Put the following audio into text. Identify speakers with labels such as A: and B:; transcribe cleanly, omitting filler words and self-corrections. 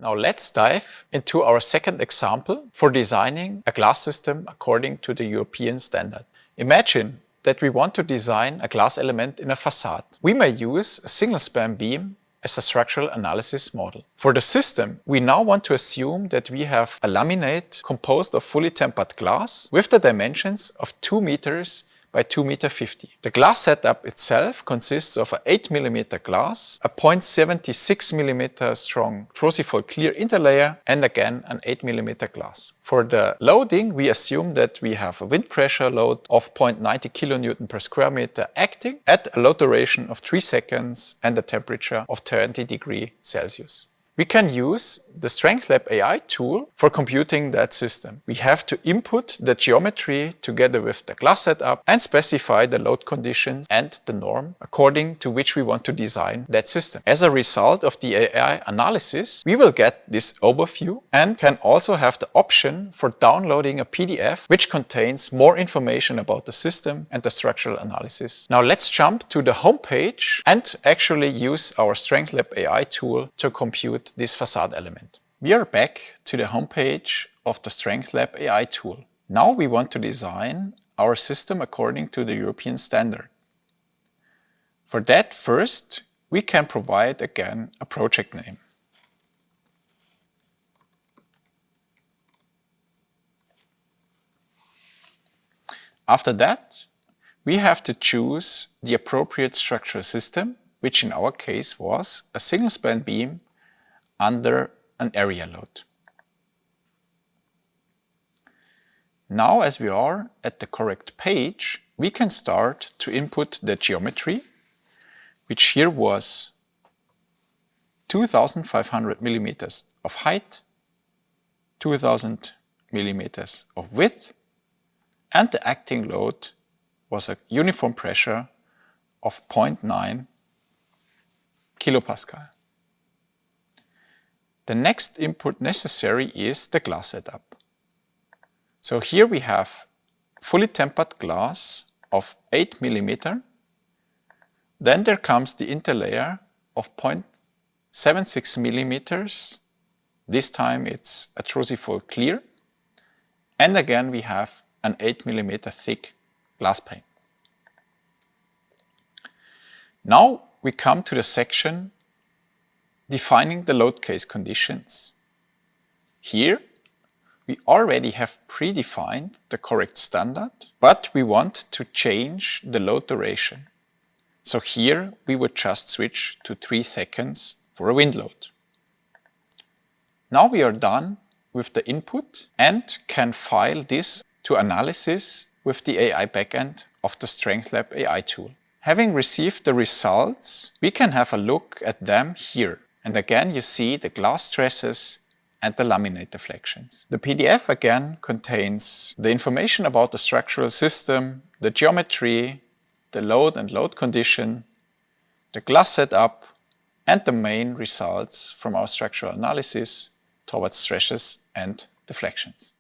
A: Now let's dive into our second example for designing a glass system according to the European standard. Imagine that we want to design a glass element in a facade. We may use a single span beam as a structural analysis model. For the system, we now want to assume that we have a laminate composed of fully tempered glass with the dimensions of 2 meters by 2 meter 50. The glass setup itself consists of an 8 mm glass, a 0.76 mm strong Trosifold clear interlayer, and again an 8 mm glass. For the loading, we assume that we have a wind pressure load of 0.90 kN per square meter acting at a load duration of 3 seconds and a temperature of 20 degrees Celsius. We can use the StrengthLab AI tool for computing that system. We have to input the geometry together with the glass setup and specify the load conditions and the norm according to which we want to design that system. As a result of the AI analysis, we will get this overview and can also have the option for downloading a PDF which contains more information about the system and the structural analysis. Now let's jump to the home page and actually use our StrengthLab AI tool to compute this facade element. We are back to the homepage of the StrengthLab AI tool. Now we want to design our system according to the European standard. For that, first we can provide again a project name. After that, we have to choose the appropriate structural system, which in our case was a single span beam under an area load. Now, as we are at the correct page, we can start to input the geometry, which here was 2500 millimeters of height, 2000 millimeters of width, and the acting load was a uniform pressure of 0.9 kilopascal. The next input necessary is the glass setup. So here we have fully tempered glass of 8 mm. Then there comes the interlayer of 0.76 mm. This time it's a Trosifold clear. And again we have an 8 mm thick glass pane. Now we come to the section defining the load case conditions. Here we already have predefined the correct standard, but we want to change the load duration. So here we would just switch to 3 seconds for a wind load. Now we are done with the input and can file this to analysis with the AI backend of the StrengthLab AI tool. Having received the results, we can have a look at them here. And again, you see the glass stresses and the laminate deflections. The PDF again contains the information about the structural system, the geometry, the load and load condition, the glass setup, and the main results from our structural analysis towards stresses and deflections.